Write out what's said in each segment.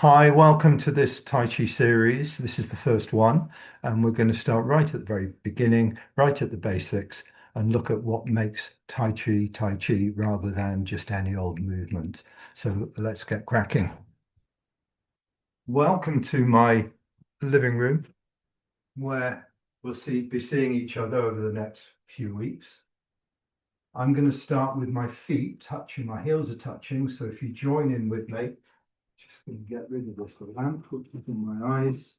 Hi, welcome to this Tai Chi series. This is the first one, and we're going to start right at the very beginning, right at the basics, and look at what makes Tai Chi rather than just any old movement. So let's get cracking. Welcome to my living room, where be seeing each other over the next few weeks. I'm going to start with my feet touching, my heels are touching. So if you join in with me, just going to get rid of this lamp, put it in my eyes.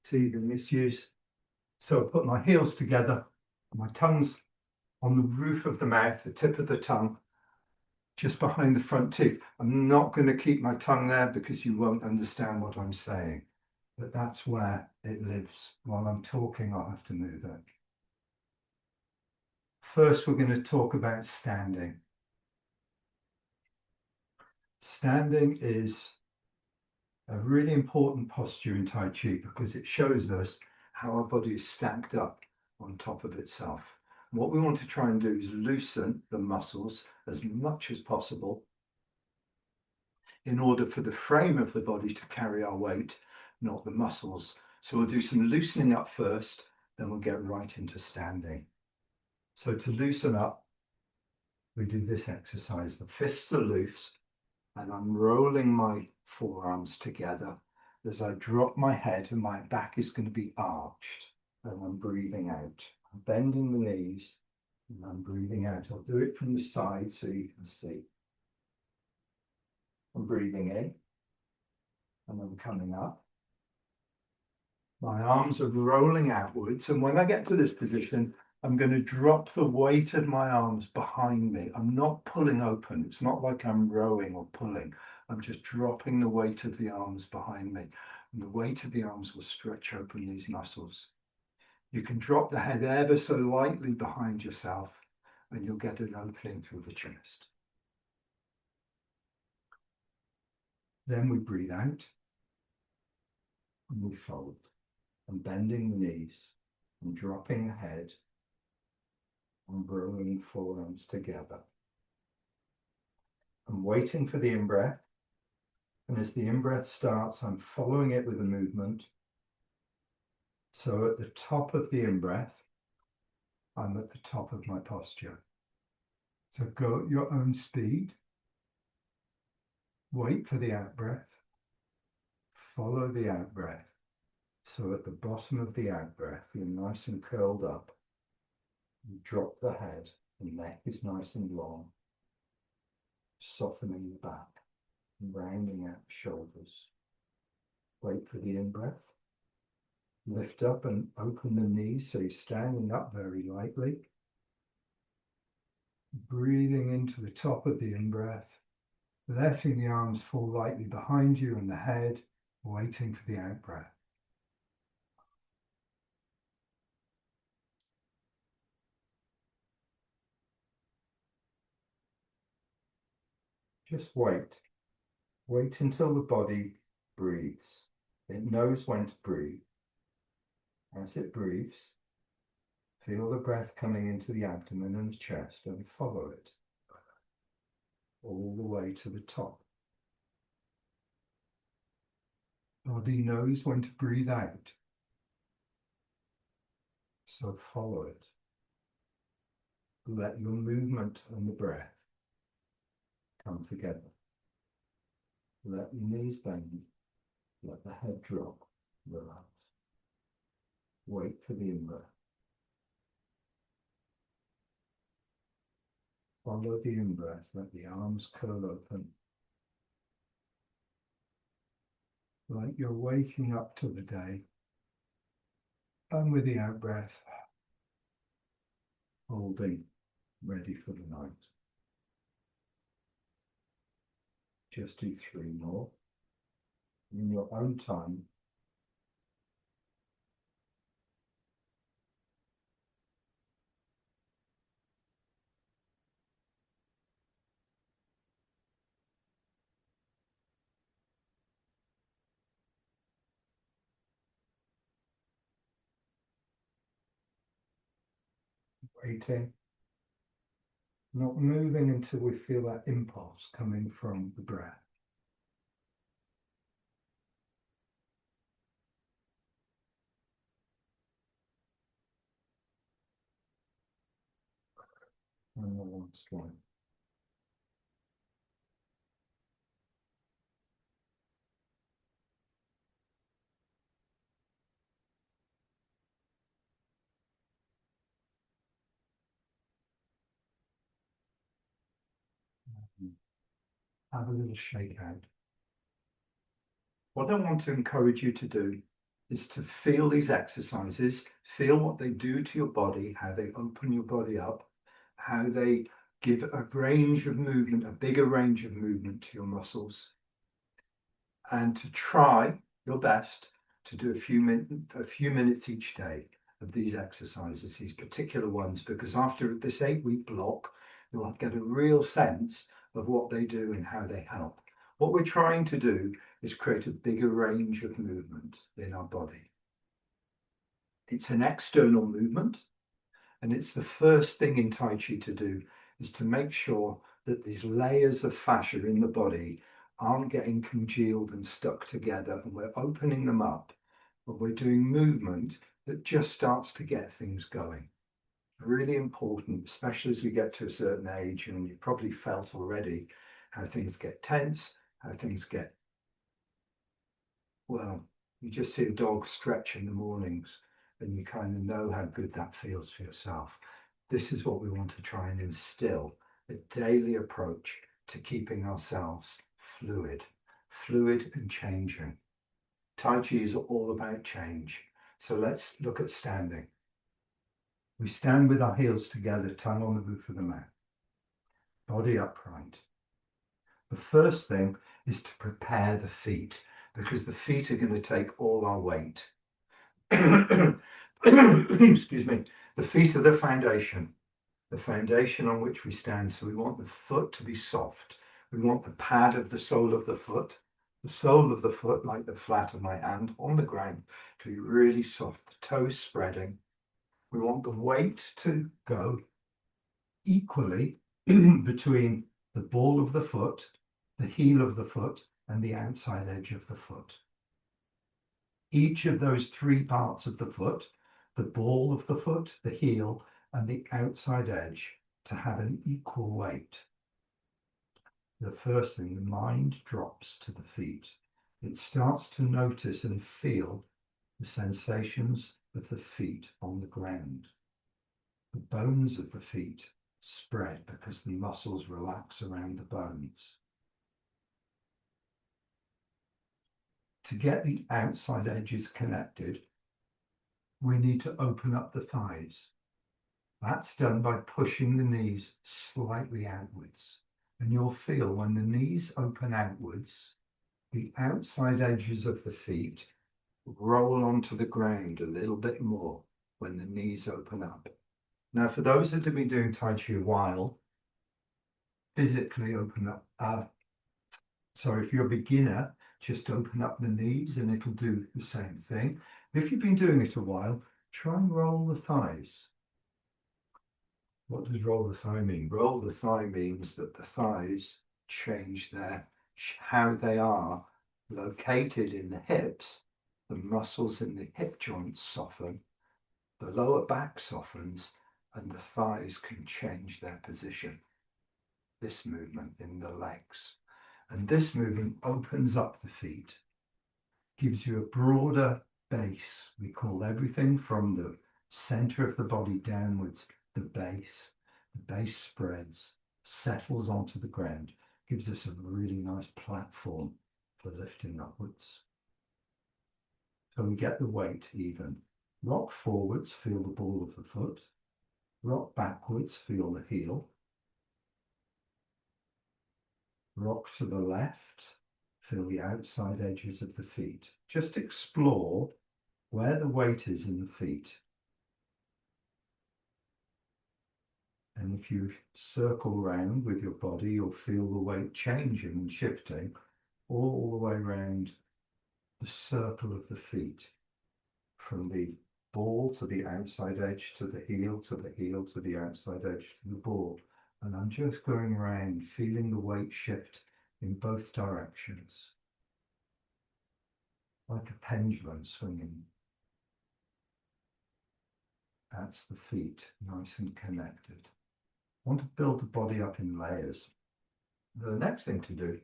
Teething issues. So I put my heels together, my tongue's on the roof of the mouth, the tip of the tongue, just behind the front teeth. I'm not going to keep my tongue there because you won't understand what I'm saying, but that's where it lives. While I'm talking, I'll have to move it. First, we're going to talk about standing. Standing is a really important posture in Tai Chi because it shows us how our body is stacked up on top of itself. What we want to try and do is loosen the muscles as much as possible in order for the frame of the body to carry our weight, not the muscles. So we'll do some loosening up first, then we'll get right into standing. So to loosen up, we do this exercise. The fists are loose, and I'm rolling my forearms together as I drop my head, and my back is going to be arched, and I'm breathing out. I'm bending the knees and I'm breathing out. I'll do it from the side so you can see. I'm breathing in and I'm coming up. My arms are rolling outwards, and when I get to this position, I'm going to drop the weight of my arms behind me. I'm not pulling open. It's not like I'm rowing or pulling. I'm just dropping the weight of the arms behind me. And the weight of the arms will stretch open these muscles. You can drop the head ever so lightly behind yourself, and you'll get an opening through the chest. Then we breathe out and we fold. I'm bending the knees. I'm dropping the head. I'm rolling forearms together. I'm waiting for the in-breath. And as the in-breath starts, I'm following it with a movement. So at the top of the in-breath, I'm at the top of my posture. So go at your own speed. Wait for the out-breath. Follow the out-breath. So at the bottom of the out-breath, you're nice and curled up. You drop the head, the neck is nice and long, softening the back, rounding out the shoulders. Wait for the in-breath. Lift up and open the knees so you're standing up very lightly. Breathing into the top of the in-breath, letting the arms fall lightly behind you and the head, waiting for the out-breath. Just wait. Wait until the body breathes. It knows when to breathe. As it breathes, feel the breath coming into the abdomen and chest and follow it all the way to the top. Body knows when to breathe out, so follow it. Let your movement and the breath come together. Let your knees bend, let the head drop, relax. Wait for the in-breath. Follow the in-breath, let the arms curl open. Like you're waking up to the day. And with the out-breath, holding, ready for the night. Just do 3 more in your own time. Waiting, not moving until we feel that impulse coming from the breath. And the last one. Have a little shake out. What I want to encourage you to do is to feel these exercises, feel what they do to your body, how they open your body up, how they give a range of movement, a bigger range of movement to your muscles, and to try your best to do a few minutes each day of these exercises, these particular ones, because after this 8-week block, you'll get a real sense of what they do and how they help. What we're trying to do is create a bigger range of movement in our body. It's an external movement, and it's the first thing in Tai Chi to do is to make sure that these layers of fascia in the body aren't getting congealed and stuck together, and we're opening them up, but we're doing movement that just starts to get things going. Really important, especially as we get to a certain age, and you've probably felt already how things get tense, how things get, well, you just see a dog stretch in the mornings and you kind of know how good that feels for yourself. This is what we want to try and instill, a daily approach to keeping ourselves fluid and changing. Tai Chi is all about change. So let's look at standing. We stand with our heels together, tongue on the roof of the mouth, body upright. The first thing is to prepare the feet, because the feet are going to take all our weight. Excuse me. The feet are the foundation on which we stand. So we want the foot to be soft. We want the pad of the sole of the foot, like the flat of my hand on the ground, to be really soft, the toes spreading. We want the weight to go equally between the ball of the foot, the heel of the foot, and the outside edge of the foot. Each of those three parts of the foot, the ball of the foot, the heel, and the outside edge, to have an equal weight. The first thing, the mind drops to the feet. It starts to notice and feel the sensations of the feet on the ground. The bones of the feet spread because the muscles relax around the bones. To get the outside edges connected, we need to open up the thighs. That's done by pushing the knees slightly outwards. And you'll feel when the knees open outwards, the outside edges of the feet roll onto the ground a little bit more when the knees open up. Now, for those that have been doing Tai Chi a while, physically open up. If you're a beginner, just open up the knees and it'll do the same thing. If you've been doing it a while, try and roll the thighs. What does roll the thigh mean? Roll the thigh means that the thighs change how they are located in the hips. The muscles in the hip joints soften, the lower back softens, and the thighs can change their position. This movement in the legs. And this movement opens up the feet, gives you a broader base. We call everything from the center of the body downwards the base. The base spreads, settles onto the ground, gives us a really nice platform for lifting upwards. So we get the weight even. Rock forwards, feel the ball of the foot. Rock backwards, feel the heel. Rock to the left, feel the outside edges of the feet. Just explore where the weight is in the feet. And if you circle round with your body, you'll feel the weight changing and shifting all the way around the circle of the feet, from the ball to the outside edge to the heel to the heel to the outside edge to the ball. And I'm just going around feeling the weight shift in both directions, like a pendulum swinging. That's the feet, nice and connected. want to build the body up in layers. The next thing to do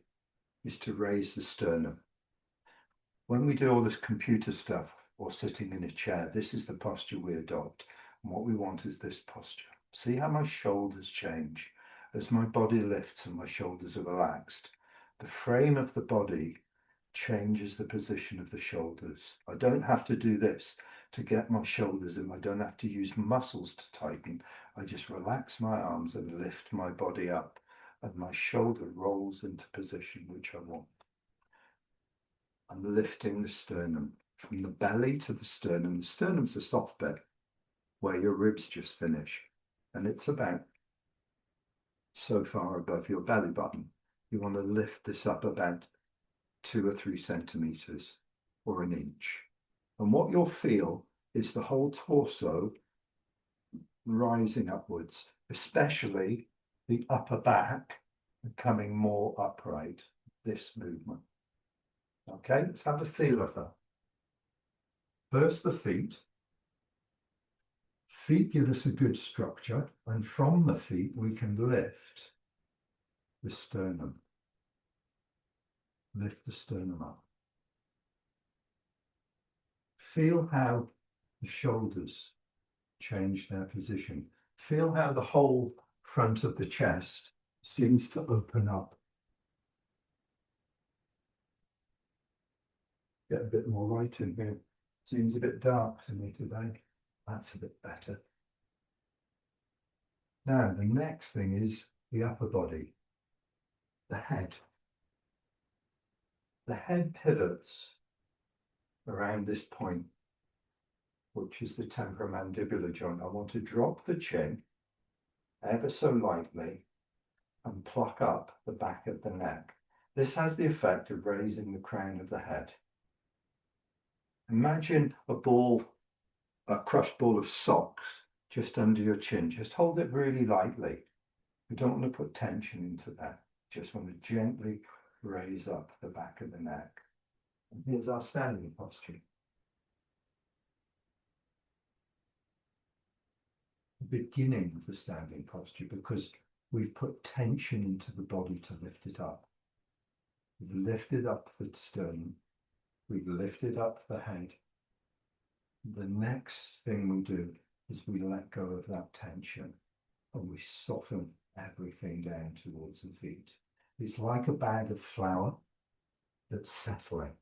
is to raise the sternum. When we do all this computer stuff or sitting in a chair, this is the posture we adopt. And what we want is this posture. See how my shoulders change as my body lifts and my shoulders are relaxed. The frame of the body changes the position of the shoulders. I don't have to do this to get my shoulders in. I don't have to use muscles to tighten. I just relax my arms and lift my body up, and my shoulder rolls into position, which I want. I'm lifting the sternum from the belly to the sternum. The sternum's the soft bit where your ribs just finish, and it's about so far above your belly button. You want to lift this up about 2 or 3 centimeters or an inch. And what you'll feel is the whole torso rising upwards, especially the upper back becoming more upright, this movement. Okay, let's have a feel of that. First, the feet. Feet give us a good structure, and from the feet we can lift the sternum. Lift the sternum up. Feel how the shoulders change their position. Feel how the whole front of the chest seems to open up. Get a bit more light in here. Seems a bit dark to me today. That's a bit better. Now, the next thing is the upper body, the head. The head pivots around this point, which is the temporomandibular joint. I want to drop the chin ever so lightly and pluck up the back of the neck. This has the effect of raising the crown of the head. Imagine a crushed ball of socks just under your chin. Just hold it really lightly. We don't want to put tension into that. Just want to gently raise up the back of the neck. And here's our standing posture. Beginning of the standing posture, because we've put tension into the body to lift it up. We've lifted up the sternum. We've lifted up the head. The next thing we do is we let go of that tension and we soften everything down towards the feet. It's like a bag of flour that's settling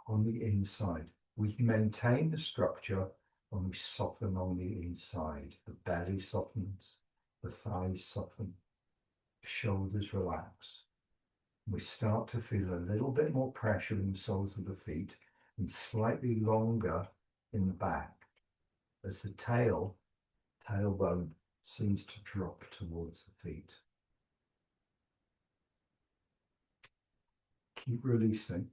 on the inside. We maintain the structure and we soften on the inside. The belly softens, the thighs soften, the shoulders relax. We start to feel a little bit more pressure in the soles of the feet and slightly longer in the back as the tailbone seems to drop towards the feet. Keep releasing.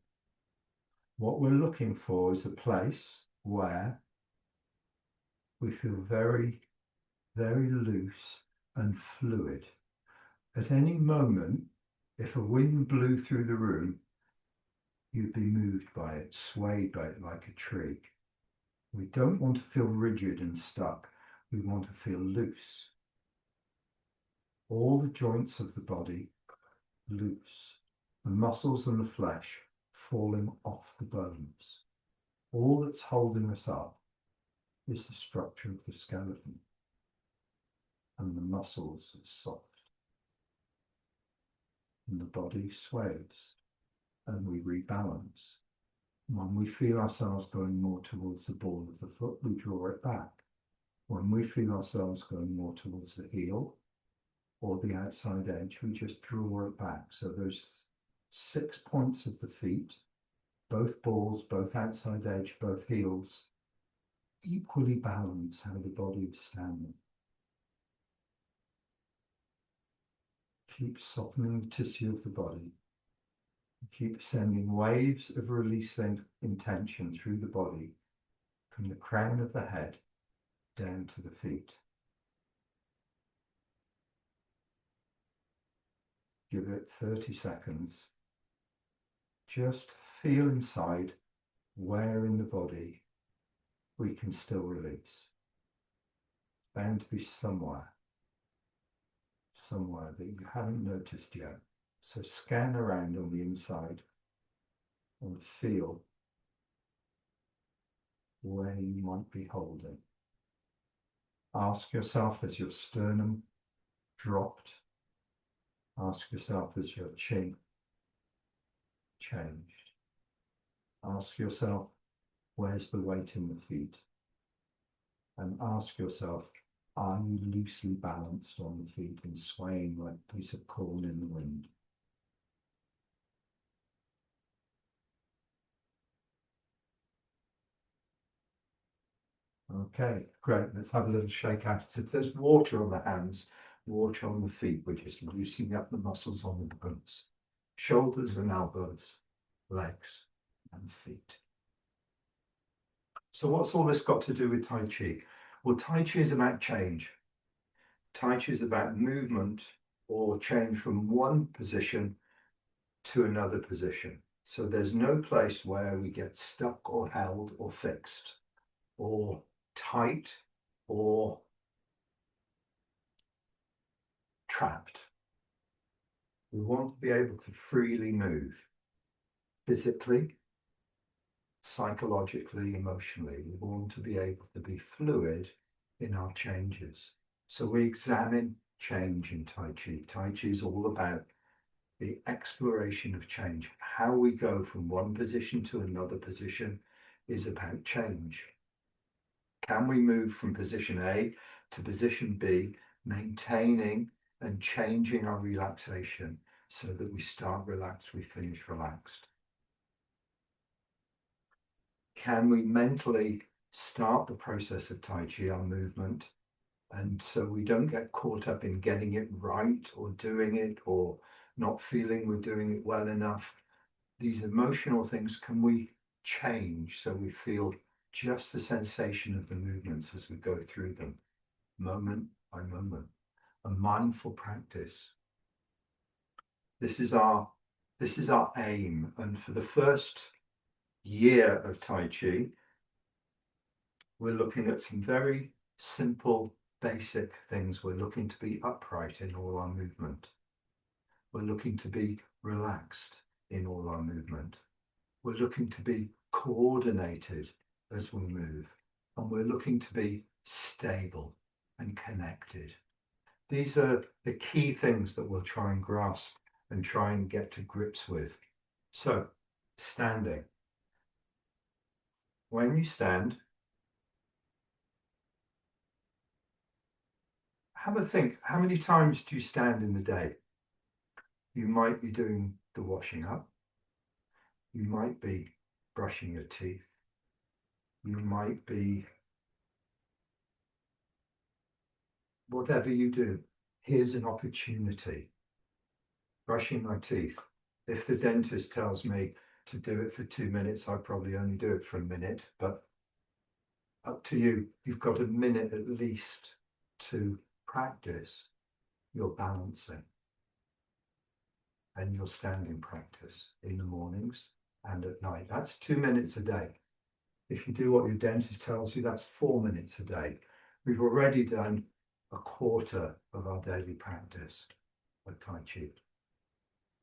What we're looking for is a place where we feel very, very loose and fluid. At any moment, if a wind blew through the room, you'd be moved by it, swayed by it like a tree. We don't want to feel rigid and stuck. We want to feel loose. All the joints of the body loose. The muscles and the flesh falling off the bones. All that's holding us up is the structure of the skeleton and the muscles are soft. And the body sways and we rebalance. When we feel ourselves going more towards the ball of the foot, we draw it back. When we feel ourselves going more towards the heel or the outside edge, we just draw it back. So there's 6 points of the feet, both balls, both outside edge, both heels, equally balance how the body is standing. Keep softening the tissue of the body. Keep sending waves of releasing intention through the body from the crown of the head down to the feet. Give it 30 seconds. Just feel inside where in the body we can still release. bound to be somewhere that you haven't noticed yet. So scan around on the inside and feel where you might be holding. Ask yourself, has your sternum dropped? Ask yourself, has your chin changed? Ask yourself, where's the weight in the feet? And ask yourself, are you loosely balanced on the feet and swaying like a piece of corn in the wind? Okay, great. Let's have a little shake out. So if there's water on the hands, water on the feet, we're just loosening up the muscles on the bones, shoulders and elbows, legs and feet. So what's all this got to do with Tai Chi? Well, Tai Chi is about change. Tai Chi is about movement or change from one position to another position. So there's no place where we get stuck or held or fixed or tight or trapped. We want to be able to freely move physically, psychologically, emotionally. We want to be able to be fluid in our changes. So we examine change in Tai Chi. Tai Chi is all about the exploration of change. How we go from one position to another position is about change. Can we move from position A to position B, maintaining and changing our relaxation so that we start relaxed, we finish relaxed? Can we mentally start the process of Tai Chi, our movement, and so we don't get caught up in getting it right or doing it or not feeling we're doing it well enough? These emotional things, can we change so we feel just the sensation of the movements as we go through them, moment by moment? A mindful practice. This is our aim. And for the first year of Tai Chi, we're looking at some very simple, basic things. We're looking to be upright in all our movement. We're looking to be relaxed in all our movement. We're looking to be coordinated as we move. And we're looking to be stable and connected. These are the key things that we'll try and grasp and try and get to grips with. So, standing. When you stand, have a think. How many times do you stand in the day? You might be doing the washing up. You might be brushing your teeth. You might be, whatever you do, here's an opportunity. Brushing my teeth. If the dentist tells me to do it for 2 minutes, I probably only do it for a minute, but up to you. You've got a minute at least to practice your balancing and your standing practice in the mornings and at night. That's 2 minutes a day. If you do what your dentist tells you, that's 4 minutes a day. We've already done a quarter of our daily practice of Tai Chi.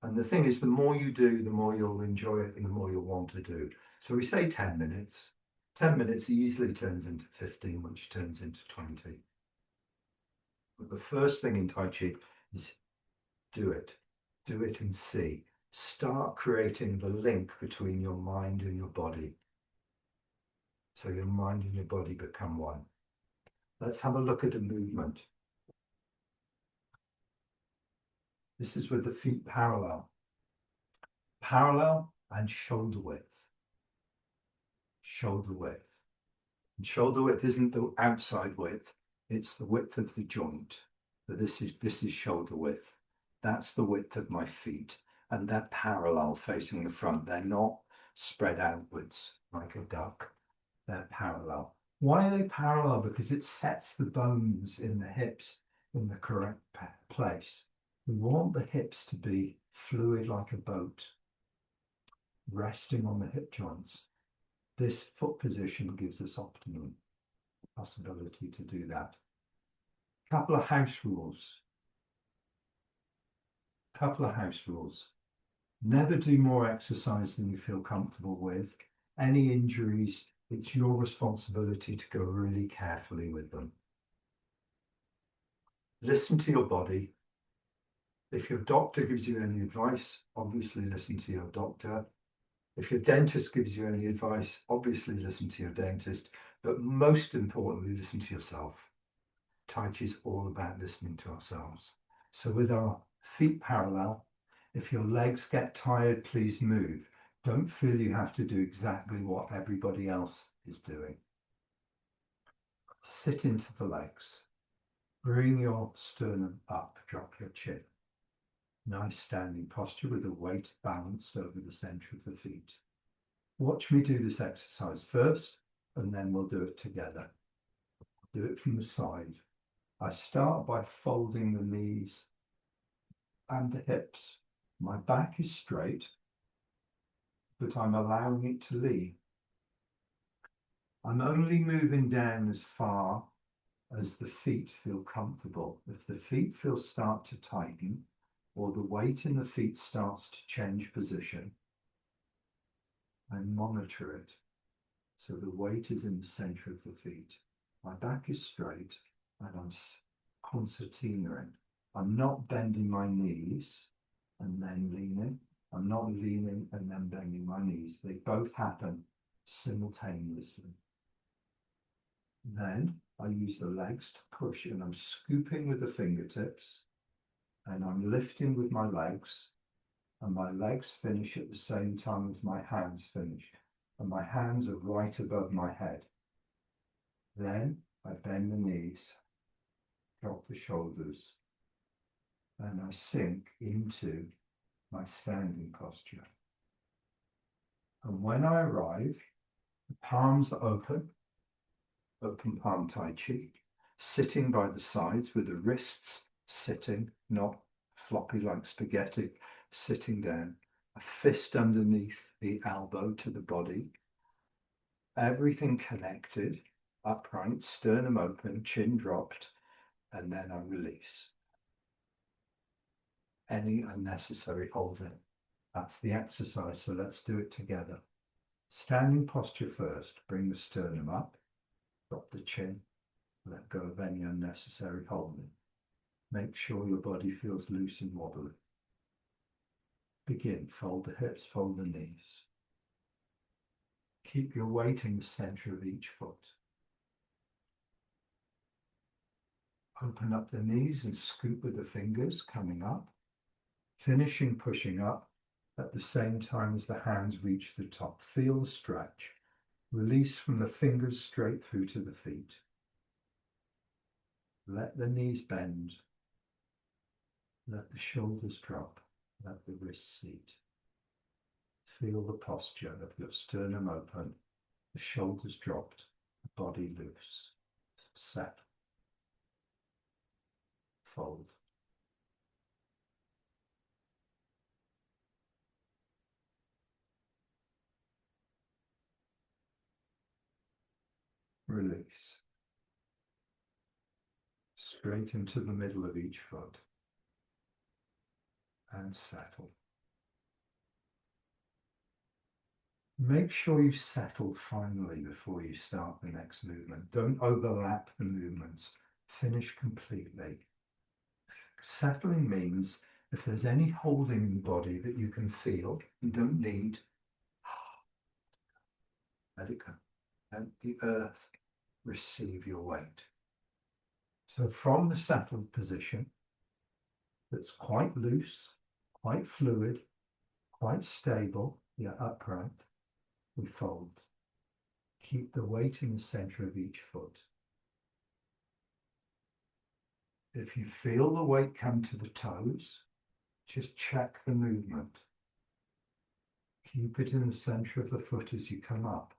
And the thing is, the more you do, the more you'll enjoy it and the more you'll want to do. So we say 10 minutes. 10 minutes easily turns into 15, which turns into 20. But the first thing in Tai Chi is do it. Do it and see. Start creating the link between your mind and your body. So your mind and your body become one. Let's have a look at a movement. This is with the feet parallel. Parallel and shoulder width. Shoulder width. And shoulder width isn't the outside width, it's the width of the joint. So this is shoulder width. That's the width of my feet. And they're parallel facing the front. They're not spread outwards like a duck. They're parallel. Why are they parallel? Because it sets the bones in the hips in the correct place. We want the hips to be fluid like a boat, resting on the hip joints. This foot position gives us optimum possibility to do that. Couple of house rules. Couple of house rules. Never do more exercise than you feel comfortable with. Any injuries, it's your responsibility to go really carefully with them. Listen to your body. If your doctor gives you any advice, obviously listen to your doctor. If your dentist gives you any advice, obviously listen to your dentist. But most importantly, listen to yourself. Tai Chi is all about listening to ourselves. So with our feet parallel, if your legs get tired, please move. Don't feel you have to do exactly what everybody else is doing. Sit into the legs. Bring your sternum up, drop your chin. Nice standing posture with the weight balanced over the center of the feet. Watch me do this exercise first, and then we'll do it together. Do it from the side. I start by folding the knees and the hips. My back is straight, but I'm allowing it to lean. I'm only moving down as far as the feet feel comfortable. If the feet start to tighten, or the weight in the feet starts to change position, I monitor it. So the weight is in the center of the feet. My back is straight and I'm concertinaing. I'm not bending my knees and then leaning. I'm not leaning and then bending my knees. They both happen simultaneously. Then I use the legs to push, and I'm scooping with the fingertips and I'm lifting with my legs, and my legs finish at the same time as my hands finish, and my hands are right above my head. Then I bend the knees, drop the shoulders, and I sink into my standing posture. And when I arrive, the palms are open palm Tai Chi, sitting by the sides with the wrists sitting, not floppy like spaghetti, sitting down, a fist underneath the elbow to the body, everything connected, upright, sternum open, chin dropped, and then I release any unnecessary holding. That's the exercise, so let's do it together. Standing posture first, bring the sternum up, drop the chin, let go of any unnecessary holding. Make sure your body feels loose and wobbly. Begin, fold the hips, fold the knees. Keep your weight in the center of each foot. Open up the knees and scoop with the fingers coming up, finishing pushing up at the same time as the hands reach the top. Feel the stretch. Release from the fingers straight through to the feet. Let the knees bend. Let the shoulders drop. Let the wrists seat. Feel the posture of your sternum open, the shoulders dropped, the body loose. Set. Fold. Release. Straight into the middle of each foot. And settle. Make sure you settle finally before you start the next movement. Don't overlap the movements. Finish completely. Settling means if there's any holding in the body that you can feel, you don't need, let it go. Let the earth receive your weight. So from the settled position, that's quite loose, quite fluid, quite stable, yet upright, we fold. Keep the weight in the center of each foot. If you feel the weight come to the toes, just check the movement. Keep it in the center of the foot as you come up.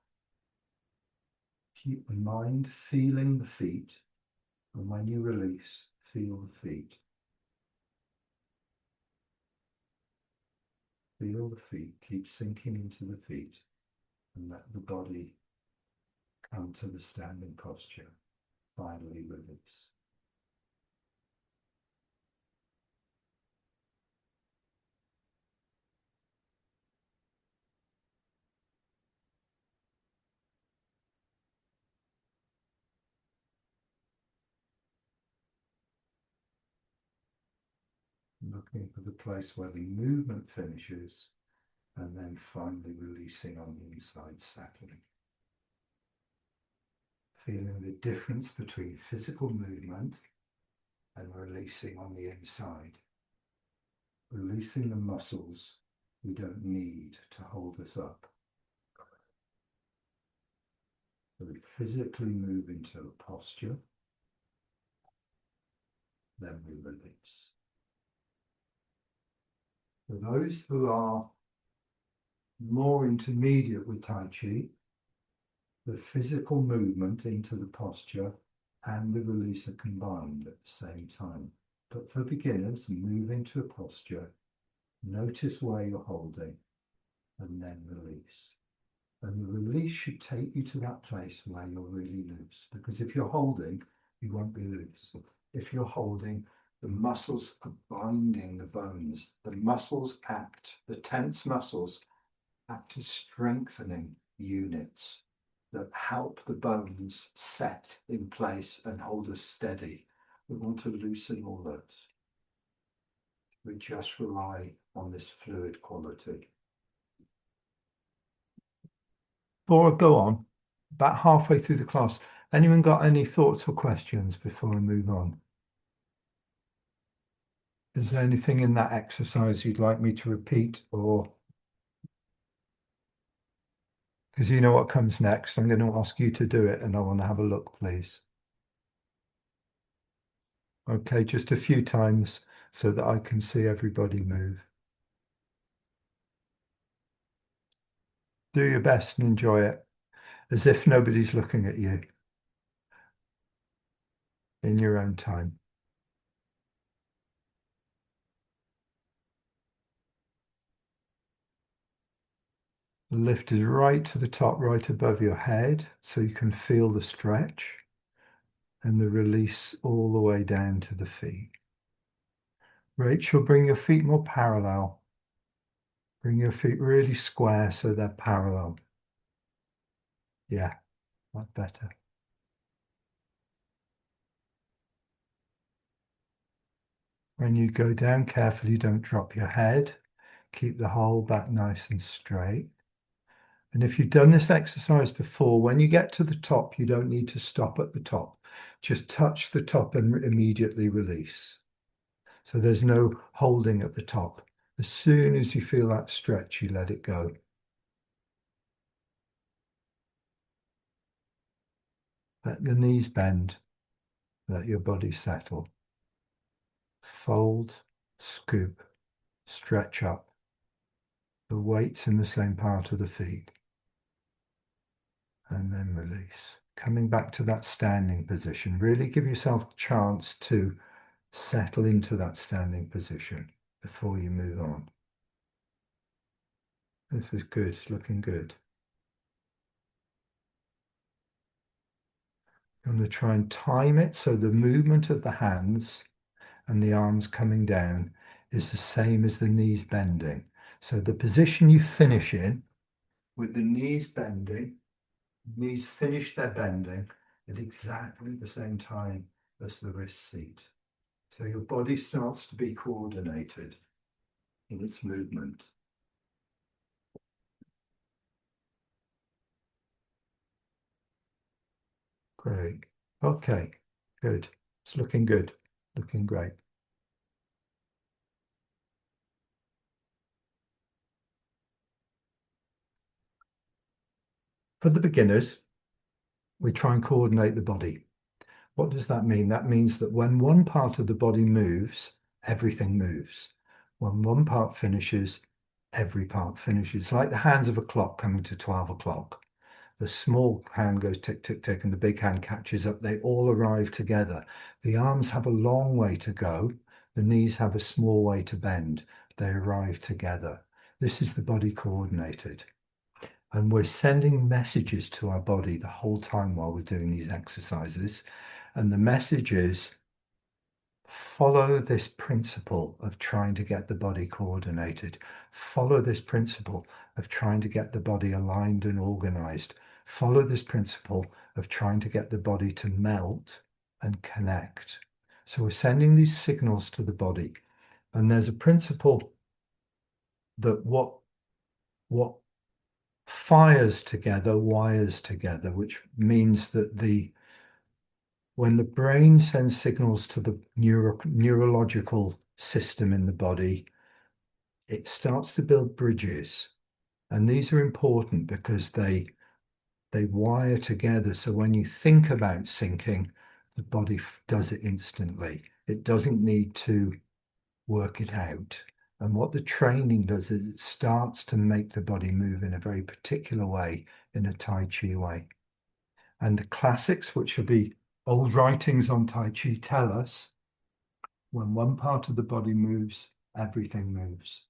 Keep the mind feeling the feet, and when you release, feel the feet. Feel the feet, keep sinking into the feet, and let the body come to the standing posture. Finally release. looking for the place where the movement finishes, and then finally releasing on the inside, settling. Feeling the difference between physical movement and releasing on the inside. Releasing the muscles we don't need to hold us up. So we physically move into a posture, then we release. For those who are more intermediate with Tai Chi, the physical movement into the posture and the release are combined at the same time. But for beginners, move into a posture, notice where you're holding, and then release. And the release should take you to that place where you're really loose. Because if you're holding, you won't be loose. If you're holding, the muscles are binding the bones. The muscles act, the tense muscles act as strengthening units that help the bones set in place and hold us steady. We want to loosen all those. We just rely on this fluid quality. Before I go on, about halfway through the class, anyone got any thoughts or questions before I move on? Is there anything in that exercise you'd like me to repeat, or because you know what comes next, I'm going to ask you to do it and I want to have a look, please. Okay, just a few times so that I can see everybody move. Do your best and enjoy it, as if nobody's looking at you in your own time. The lift is right to the top, right above your head, so you can feel the stretch, and the release all the way down to the feet. Rachel, bring your feet more parallel. Bring your feet really square so they're parallel. Yeah, that's better. When you go down carefully, don't drop your head. Keep the whole back nice and straight. And if you've done this exercise before, when you get to the top, you don't need to stop at the top. Just touch the top and immediately release. So there's no holding at the top. As soon as you feel that stretch, you let it go. Let the knees bend. Let your body settle. Fold, scoop, stretch up. The weight's in the same part of the feet. And then release. Coming back to that standing position. Really give yourself a chance to settle into that standing position before you move on. This is good. It's looking good. I'm going to try and time it so the movement of the hands and the arms coming down is the same as the knees bending. So the position you finish in with the knees bending, knees finish their bending at exactly the same time as the wrist seat. So your body starts to be coordinated in its movement. Great. Okay, good. It's looking good. Looking great. For the beginners, we try and coordinate the body. What does that mean? That means that when one part of the body moves, everything moves. When one part finishes, every part finishes. It's like the hands of a clock coming to 12 o'clock. The small hand goes tick, tick, tick, and the big hand catches up. They all arrive together. The arms have a long way to go. The knees have a small way to bend. They arrive together. This is the body coordinated. And we're sending messages to our body the whole time while we're doing these exercises. And the message is, follow this principle of trying to get the body coordinated. Follow this principle of trying to get the body aligned and organized. Follow this principle of trying to get the body to melt and connect. So we're sending these signals to the body. And there's a principle that what fires together wires together, which means that when the brain sends signals to the neurological system in the body, it starts to build bridges. And these are important because they wire together. So when you think about syncing, the body does it instantly. It doesn't need to work it out. And what the training does is it starts to make the body move in a very particular way, in a Tai Chi way. And the classics, which are the old writings on Tai Chi, tell us when one part of the body moves, everything moves.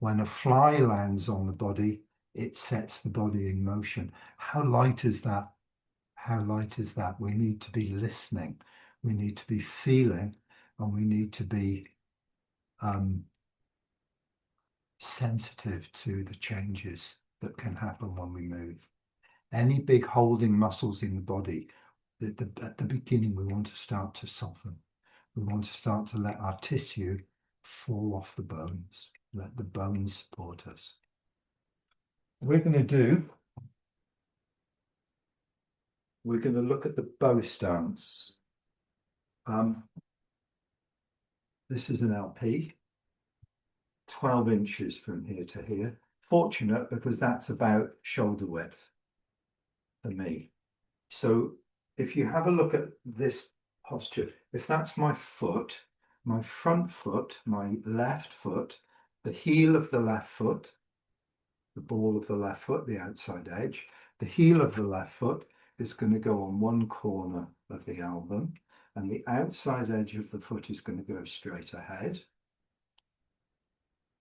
When a fly lands on the body, it sets the body in motion. How light is that? How light is that? We need to be listening. We need to be feeling, and we need to be sensitive to the changes that can happen when we move. Any big holding muscles in the body, at the beginning, we want to start to soften. We want to start to let our tissue fall off the bones, let the bones support us. We're going to look at the bow stance. This is an LP, 12 inches from here to here. Fortunate because that's about shoulder width for me. So if you have a look at this posture, if that's my foot, my front foot, my left foot, the heel of the left foot, the ball of the left foot, the outside edge, the heel of the left foot is going to go on one corner of the album, and the outside edge of the foot is going to go straight ahead.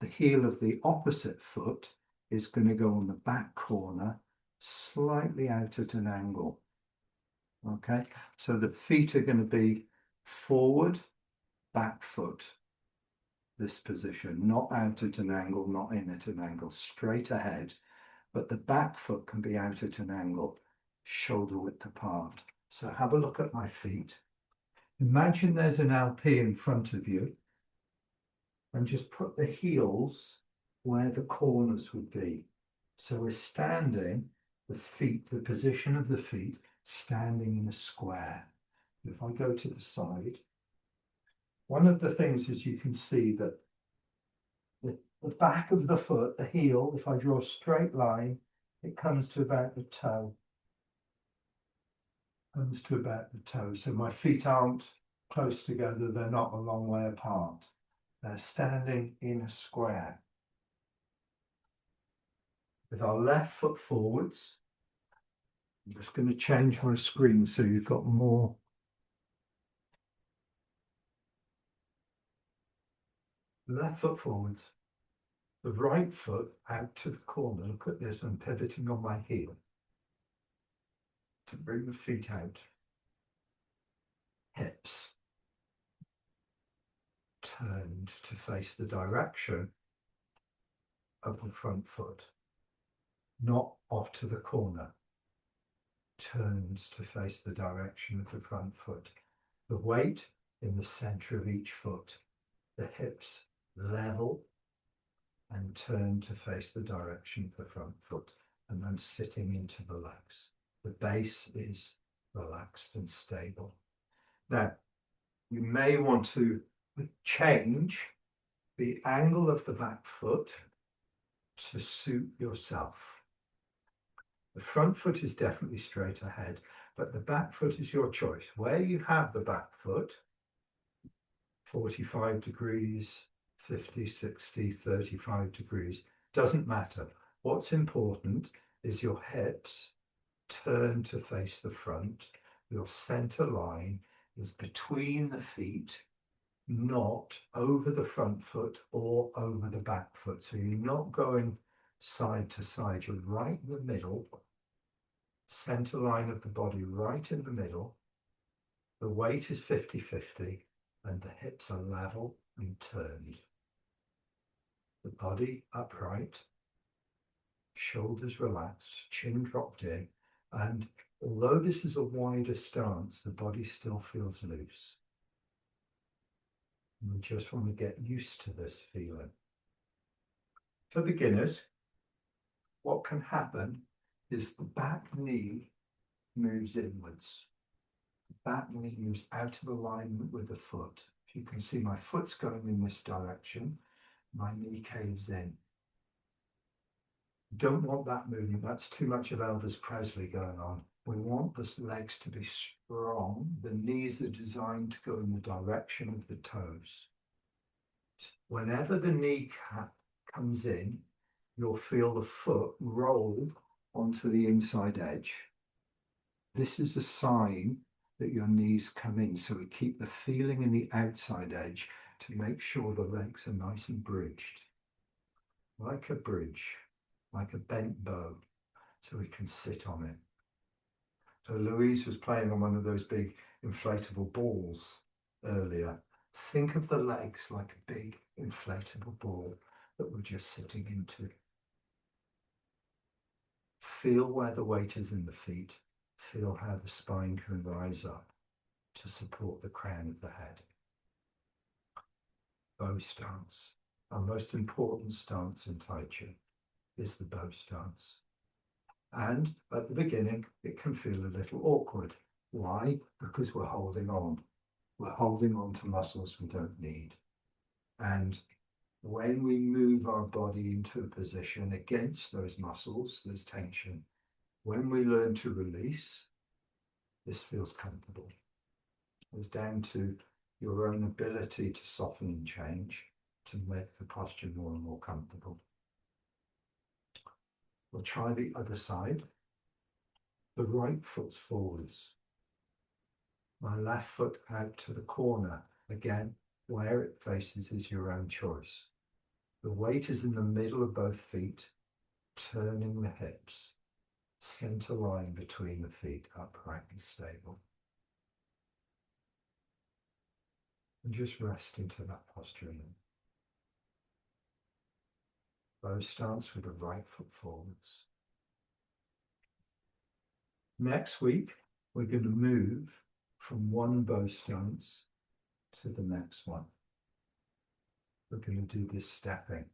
The heel of the opposite foot is going to go on the back corner, slightly out at an angle. Okay, so the feet are going to be forward, back foot, this position, not out at an angle, not in at an angle, straight ahead, but the back foot can be out at an angle, shoulder width apart. So have a look at my feet. Imagine there's an LP in front of you, and just put the heels where the corners would be. So we're standing, the feet, the position of the feet, standing in a square. If I go to the side, one of the things is you can see that the back of the foot, the heel, if I draw a straight line, it comes to about the toe. Comes to about the toe. So my feet aren't close together, they're not a long way apart. They're standing in a square. With our left foot forwards, I'm just going to change my screen so you've got more. Left foot forwards, the right foot out to the corner. Look at this, I'm pivoting on my heel to bring the feet out. Hips turned to face the direction of the front foot, not off to the corner. Turns to face the direction of the front foot. The weight in the center of each foot. The hips level and turn to face the direction of the front foot, and then sitting into the legs. The base is relaxed and stable. Now, you may want to change the angle of the back foot to suit yourself. The front foot is definitely straight ahead, but the back foot is your choice. Where you have the back foot, 45 degrees, 50, 60, 35 degrees, doesn't matter. What's important is your hips turn to face the front. Your center line is between the feet, not over the front foot or over the back foot. So you're not going side to side, you're right in the middle, center line of the body right in the middle. The weight is 50-50 and the hips are level and turned. The body upright, shoulders relaxed, chin dropped in, and although this is a wider stance, the body still feels loose. And we just want to get used to this feeling. For beginners, what can happen is the back knee moves inwards. The back knee moves out of alignment with the foot. If you can see, my foot's going in this direction, my knee caves in. Don't want that movement. That's too much of Elvis Presley going on. We want the legs to be strong. The knees are designed to go in the direction of the toes. Whenever the kneecap comes in, you'll feel the foot roll onto the inside edge. This is a sign that your knees come in. So we keep the feeling in the outside edge to make sure the legs are nice and bridged. Like a bridge, like a bent bow, so we can sit on it. So Louise was playing on one of those big inflatable balls earlier. Think of the legs like a big inflatable ball that we're just sitting into. Feel where the weight is in the feet. Feel how the spine can rise up to support the crown of the head. Bow stance. Our most important stance in Tai Chi is the bow stance. And at the beginning, it can feel a little awkward. Why? Because we're holding on. We're holding on to muscles we don't need. And when we move our body into a position against those muscles, there's tension. When we learn to release, this feels comfortable. It's down to your own ability to soften and change to make the posture more and more comfortable. We'll try the other side. The right foot's forwards. My left foot out to the corner. Again, where it faces is your own choice. The weight is in the middle of both feet, turning the hips. Center line between the feet, upright and stable. And just rest into that posture. Bow stance with the right foot forwards. Next week, we're going to move from one bow stance to the next one. We're going to do this stepping.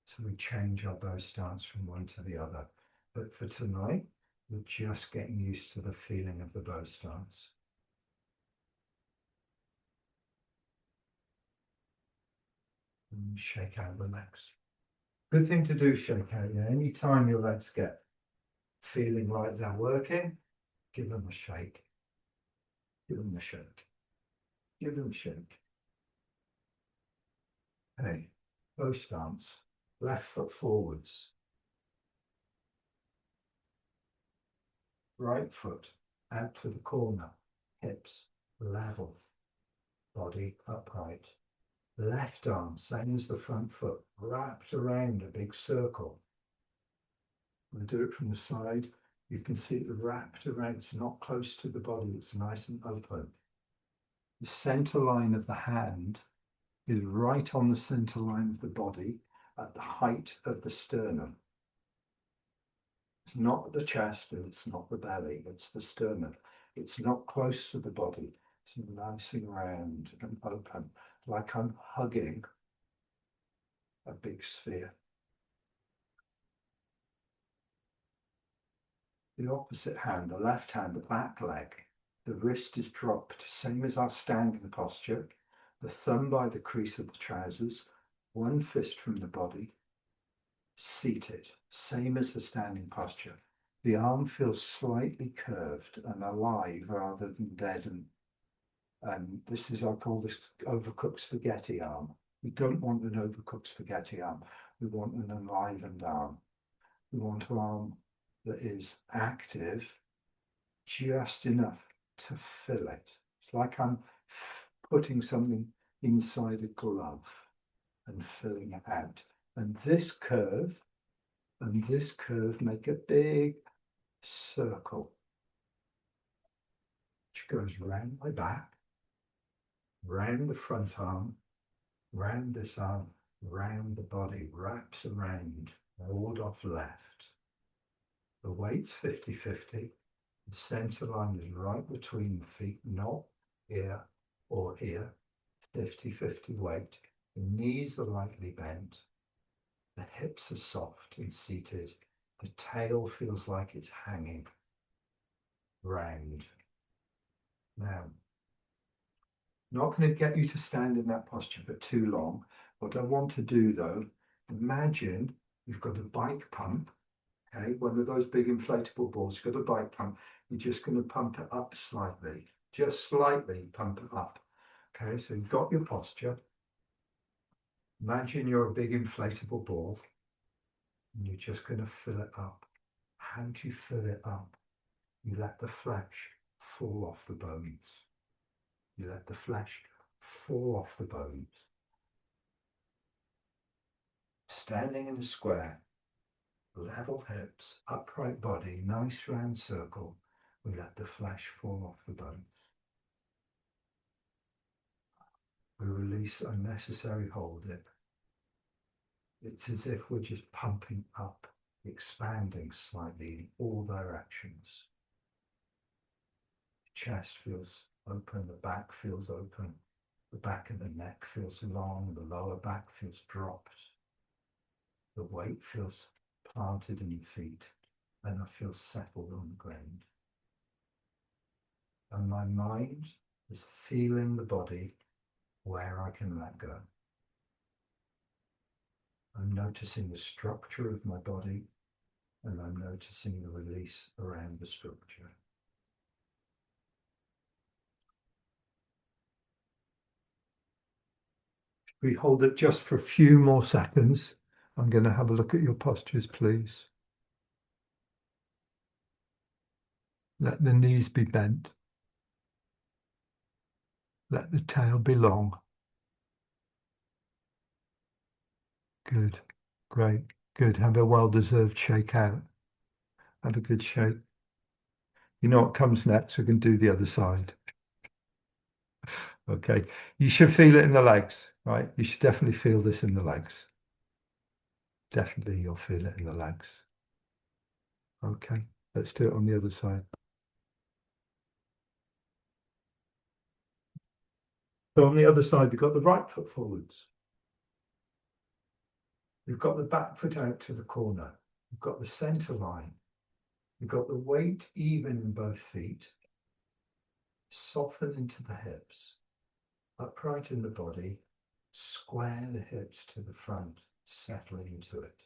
So we change our bow stance from one to the other. But for tonight, we're just getting used to the feeling of the bow stance. And shake out the legs. Good thing to do, shake out. Yeah, anytime your legs get feeling like they're working, give them a shake. Give them a shake. Give them a shake. Hey, bow stance. Left foot forwards. Right foot out to the corner. Hips level. Body upright. Left arm, same as the front foot, wrapped around a big circle. We'll do it from the side. You can see it wrapped around. It's not close to the body. It's nice and open. The center line of the hand is right on the center line of the body at the height of the sternum. It's not the chest and it's not the belly. It's the sternum. It's not close to the body. It's nice and round and open, like I'm hugging a big sphere. The opposite hand, the left hand, the back leg, the wrist is dropped, same as our standing posture. The thumb by the crease of the trousers, one fist from the body, seated, same as the standing posture. The arm feels slightly curved and alive rather than dead. And this is, I call this overcooked spaghetti arm. We don't want an overcooked spaghetti arm. We want an enlivened arm. We want an arm that is active, just enough to fill it. It's like I'm putting something inside a glove and filling it out. And this curve make a big circle, which goes round my back, round the front arm, round this arm, round the body, wraps around, ward off left. The weight's 50-50. The center line is right between the feet, not here or here. 50-50 weight. The knees are lightly bent. The hips are soft and seated. The tail feels like it's hanging round. Now, not going to get you to stand in that posture for too long. What I want to do though, imagine you've got a bike pump, okay, one of those big inflatable balls, you've got a bike pump, you're just going to pump it up slightly, just slightly pump it up. Okay, so you've got your posture. Imagine you're a big inflatable ball and you're just going to fill it up. How do you fill it up? You let the flesh fall off the bones. You let the flesh fall off the bones. Standing in a square, level hips, upright body, nice round circle. We let the flesh fall off the bones. We release unnecessary holding. It's as if we're just pumping up, expanding slightly in all directions. The chest feels open, the back feels open, the back of the neck feels long, the lower back feels dropped. The weight feels planted in your feet, and I feel settled on the ground. And my mind is feeling the body where I can let go. I'm noticing the structure of my body, and I'm noticing the release around the structure. We hold it just for a few more seconds. I'm going to have a look at your postures, please. Let the knees be bent. Let the tail be long. Good. Great. Good. Have a well-deserved shake out. Have a good shake. You know what comes next? We can do the other side. Okay. You should feel it in the legs, right? You should definitely feel this in the legs. Definitely you'll feel it in the legs. Okay. Let's do it on the other side. So on the other side, we've got the right foot forwards. We've got the back foot out to the corner. We've got the center line. We've got the weight even in both feet. Soften into the hips. Upright in the body. Square the hips to the front, settling into it.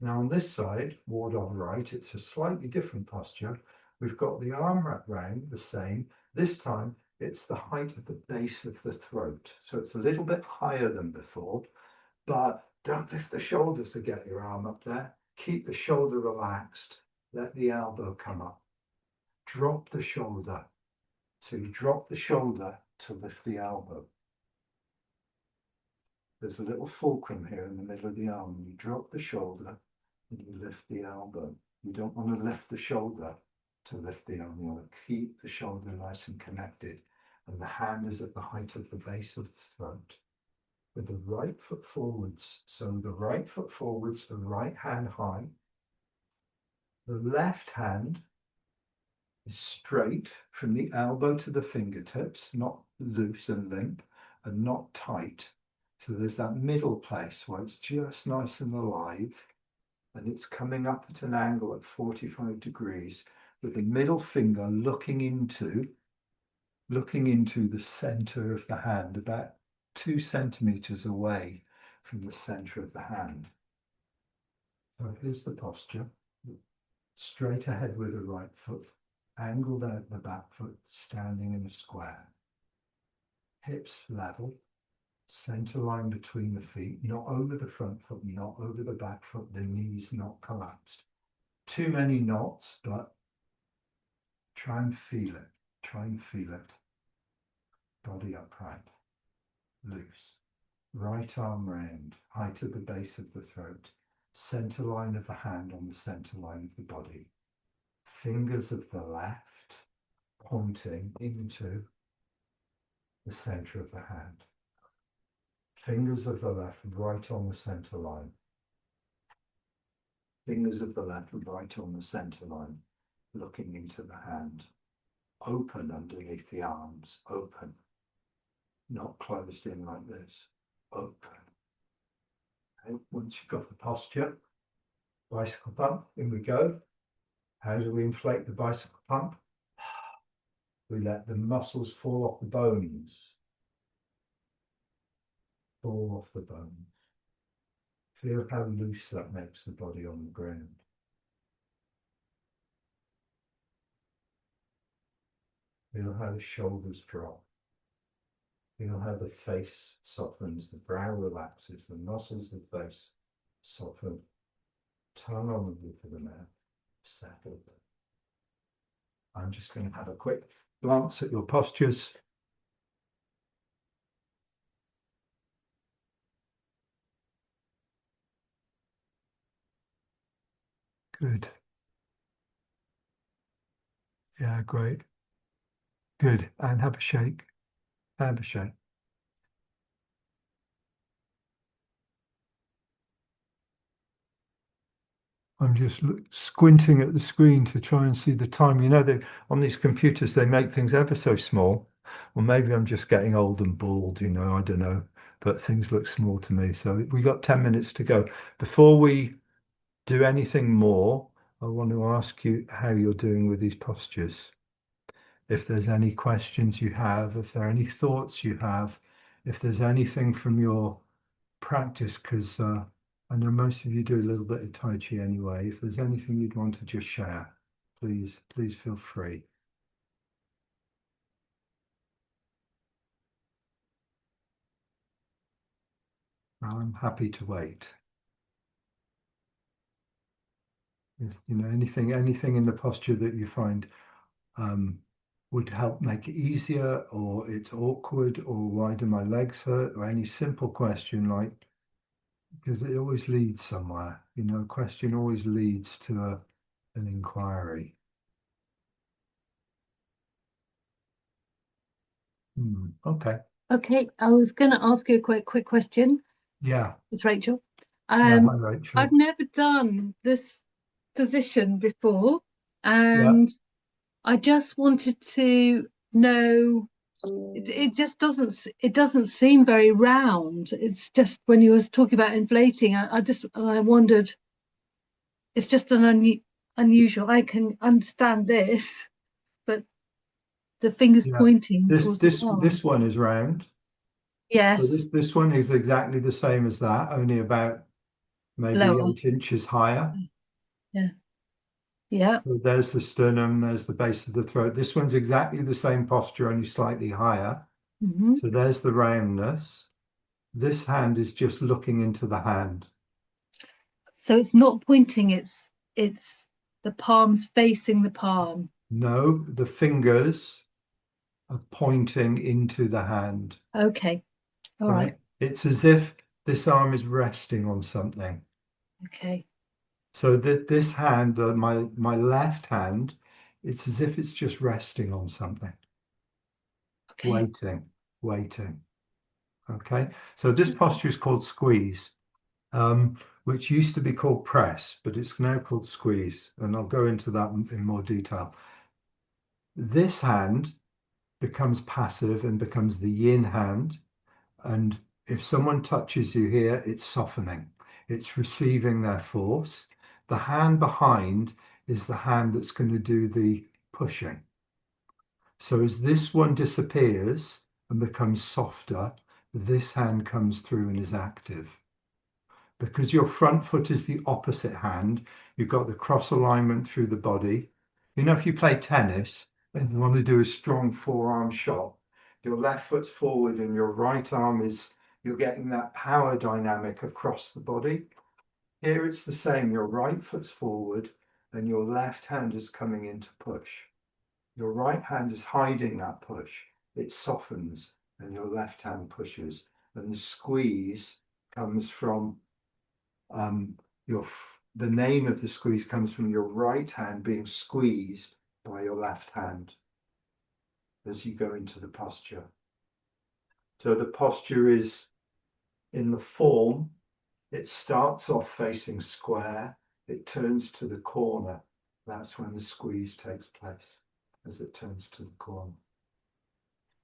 Now on this side, ward on right, it's a slightly different posture. We've got the arm wrapped round, the same. This time, it's the height of the base of the throat. So it's a little bit higher than before, but don't lift the shoulders to get your arm up there. Keep the shoulder relaxed. Let the elbow come up. Drop the shoulder. So you drop the shoulder to lift the elbow. There's a little fulcrum here in the middle of the arm. You drop the shoulder and you lift the elbow. You don't want to lift the shoulder to lift the arm. You want to keep the shoulder nice and connected. And the hand is at the height of the base of the throat. With the right foot forwards. So the right foot forwards, the right hand high. The left hand is straight from the elbow to the fingertips, not loose and limp and not tight. So there's that middle place where it's just nice and alive and it's coming up at an angle at 45 degrees with the middle finger looking into the center of the hand, about 2 centimeters away from the center of the hand. So here's the posture. Straight ahead with the right foot, angled out the back foot, standing in a square. Hips level, center line between the feet, not over the front foot, not over the back foot, the knees not collapsed. Too many knots, but try and feel it. Try and feel it. Body upright, loose. Right arm round, height of the base of the throat, center line of the hand on the center line of the body. Fingers of the left pointing into the center of the hand. Fingers of the left right on the center line. Fingers of the left right on the center line, looking into the hand. Open underneath the arms, open. not closed in like this, open. Okay. Once you've got the posture, bicycle pump, in we go. How do we inflate the bicycle pump? We let the muscles fall off the bones. Fall off the bones. Feel how loose that makes the body on the ground. Feel how the shoulders drop. Feel how the face softens, the brow relaxes, the muscles of the face soften. Tongue on the roof of the mouth, settle. I'm just going to have a quick glance at your postures. Good. Yeah, great. Good. And have a shake. Have a shake. I'm just squinting at the screen to try and see the time. You know, on these computers, they make things ever so small. Or maybe I'm just getting old and bald, you know, I don't know. But things look small to me. So we got 10 minutes to go. Before we do anything more, I want to ask you how you're doing with these postures. If there's any questions you have, if there are any thoughts you have, if there's anything from your practice, because I know most of you do a little bit of Tai Chi anyway. If there's anything you'd want to just share, please feel free. I'm happy to wait. You know, anything in the posture that you find would help make it easier, or it's awkward, or why do my legs hurt, or any simple question like, because it always leads somewhere, you know, a question always leads to an inquiry. Okay. Okay, I was going to ask you a quick question. Yeah. It's Rachel. Yeah. Hi, I've Rachel. never done this position before, Yeah. and I just wanted to know. It just doesn't seem very round. It's just when you was talking about inflating, I wondered. It's just unusual. I can understand this, but the fingers Yeah. pointing This towards the this palm. this one is round. So Yes, this one is exactly the same as that, only about maybe lower. 8 inches higher. Yeah, yeah. So there's the sternum, there's the base of the throat. This one's exactly the same posture, only slightly higher. Hmm. So there's the roundness. This hand is just looking into the hand. So it's not pointing, it's the palms facing the palm. No, the fingers are pointing into the hand, Okay. All right. right? It's as if this arm is resting on something. Okay. So that this hand, my left hand, it's as if it's just resting on something, Okay. waiting, waiting. Okay. So this Okay. posture is called squeeze, which used to be called press, but it's now called squeeze. And I'll go into that in more detail. This hand becomes passive and becomes the yin hand. And if someone touches you here, it's softening, it's receiving their force. The hand behind is the hand that's going to do the pushing. So as this one disappears and becomes softer, this hand comes through and is active. Because your front foot is the opposite hand, you've got the cross alignment through the body. You know, if you play tennis and you want to do a strong forearm shot, your left foot's forward and your right arm is, you're getting that power dynamic across the body. Here it's the same, your right foot's forward and your left hand is coming in to push. Your right hand is hiding that push. It softens and your left hand pushes. And the squeeze comes from your the name of the squeeze comes from your right hand being squeezed by your left hand as you go into the posture. So the posture is in the form, it starts off facing square, it turns to the corner. That's when the squeeze takes place, as it turns to the corner.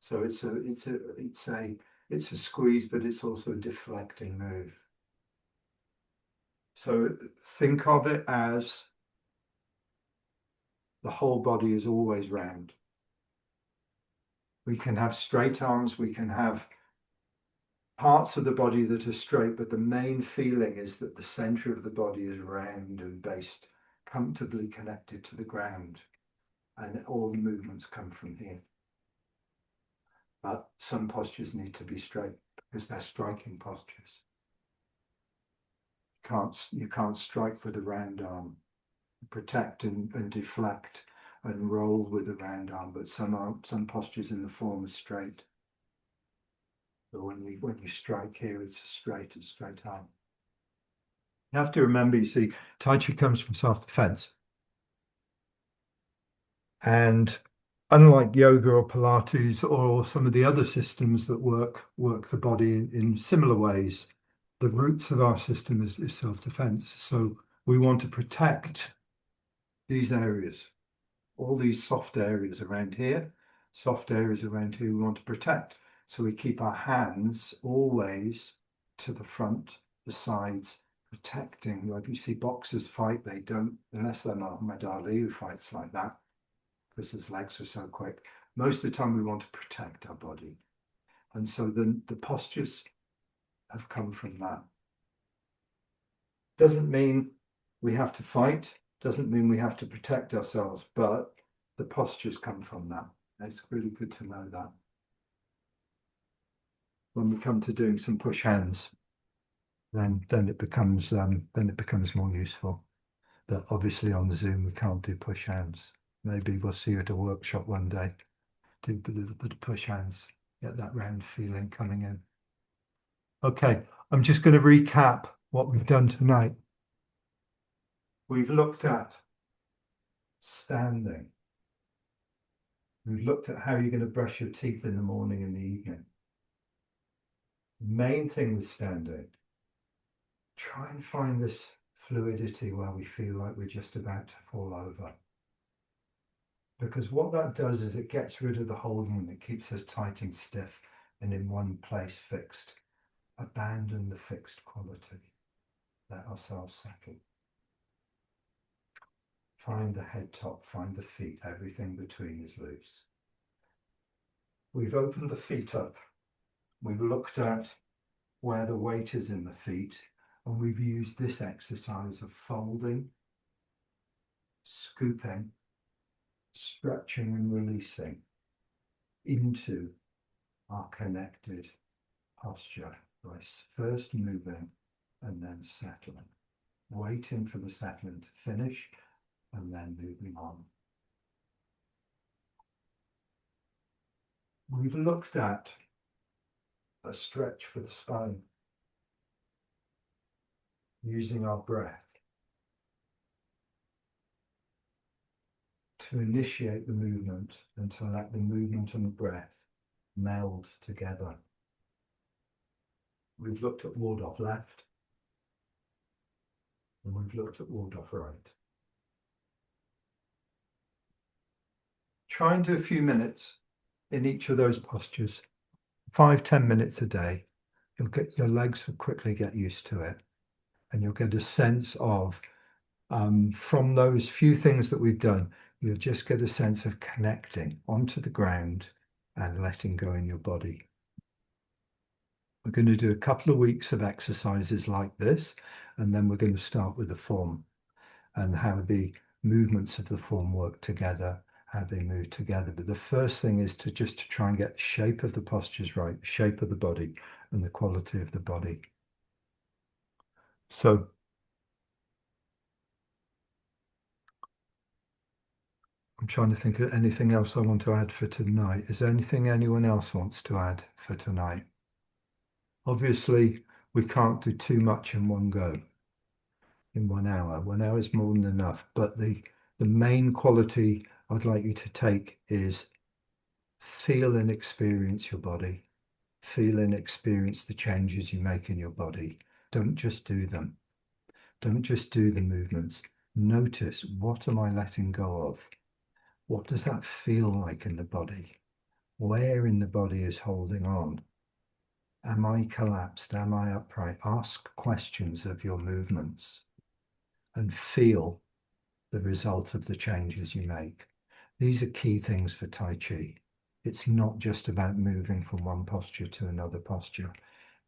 So it's a squeeze, but it's also a deflecting move. So think of it as the whole body is always round. We can have straight arms, we can have parts of the body that are straight, but the main feeling is that the center of the body is round and based, comfortably connected to the ground, and all the movements come from here. But some postures need to be straight because they're striking postures. You can't strike with a round arm. Protect and deflect and roll with the round arm, but some postures in the form are straight. But when you strike here, it's a straight arm. You have to remember, you see, Tai Chi comes from self-defense. And unlike yoga or Pilates or some of the other systems that work the body in similar ways, the roots of our system is self-defense. So we want to protect these areas, all these soft areas around here, we want to protect. So we keep our hands always to the front, the sides, protecting. Like you see boxers fight, they don't, unless they're Muhammad Ali who fights like that, because his legs are so quick. Most of the time we want to protect our body. And so the postures have come from that. Doesn't mean we have to fight, doesn't mean we have to protect ourselves, but the postures come from that. It's really good to know that. When we come to doing some push hands, then it becomes more useful. But obviously on the Zoom we can't do push hands. Maybe we'll see you at a workshop one day. Do a little bit of push hands, get that round feeling coming in. Okay, I'm just going to recap what we've done tonight. We've looked at standing. We've looked at how you're going to brush your teeth in the morning and the evening. The main thing with standing, try and find this fluidity where we feel like we're just about to fall over. Because what that does is it gets rid of the holding, it keeps us tight and stiff and in one place fixed. Abandon the fixed quality. Let ourselves settle. Find the head top, find the feet, everything between is loose. We've opened the feet up. We've looked at where the weight is in the feet, and we've used this exercise of folding, scooping, stretching and releasing into our connected posture by first moving and then settling, waiting for the settling to finish and then moving on. We've looked at a stretch for the spine using our breath to initiate the movement and to let the movement and the breath meld together. We've looked at ward-off left and we've looked at ward-off right. Try and do a few minutes in each of those postures, 5-10 minutes a day. Your legs will quickly get used to it, and you'll get a sense of, from those few things that we've done, you'll just get a sense of connecting onto the ground and letting go in your body. We're going to do a couple of weeks of exercises like this, and then we're going to start with the form and how the movements of the form work together, how they move together. But the first thing is to try and get the shape of the postures right, the shape of the body and the quality of the body. So I'm trying to think of anything else I want to add for tonight. Is there anything anyone else wants to add for tonight? Obviously, we can't do too much in one go, in 1 hour. 1 hour is more than enough. But the main quality I'd like you to take is feel and experience your body. Feel and experience the changes you make in your body. Don't just do them. Don't just do the movements. Notice, what am I letting go of? What does that feel like in the body? Where in the body is holding on? Am I collapsed? Am I upright? Ask questions of your movements and feel the result of the changes you make. These are key things for Tai Chi. It's not just about moving from one posture to another posture.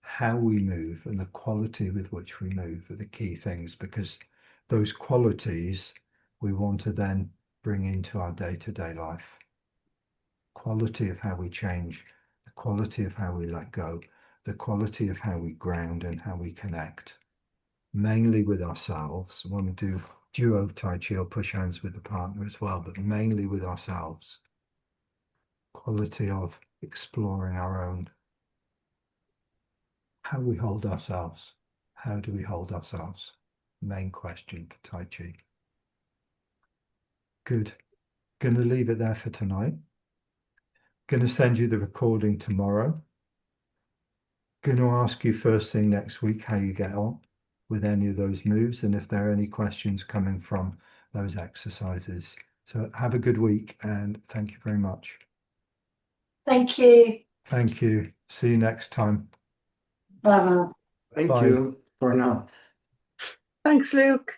How we move and the quality with which we move are the key things, because those qualities we want to then bring into our day-to-day life. Quality of how we change, the quality of how we let go, the quality of how we ground and how we connect, mainly with ourselves. When we do duo Tai Chi or push hands with the partner as well, but mainly with ourselves. Quality of exploring our own, how we hold ourselves. How do we hold ourselves? Main question for Tai Chi. Good. Going to leave it there for tonight. Going to send you the recording tomorrow. Going to ask you first thing next week how you get on with any of those moves and if there are any questions coming from those exercises. So have a good week and thank you very much. Thank you. Thank you. See you next time. Bye. Thank Bye. you for now. Thanks, Luke.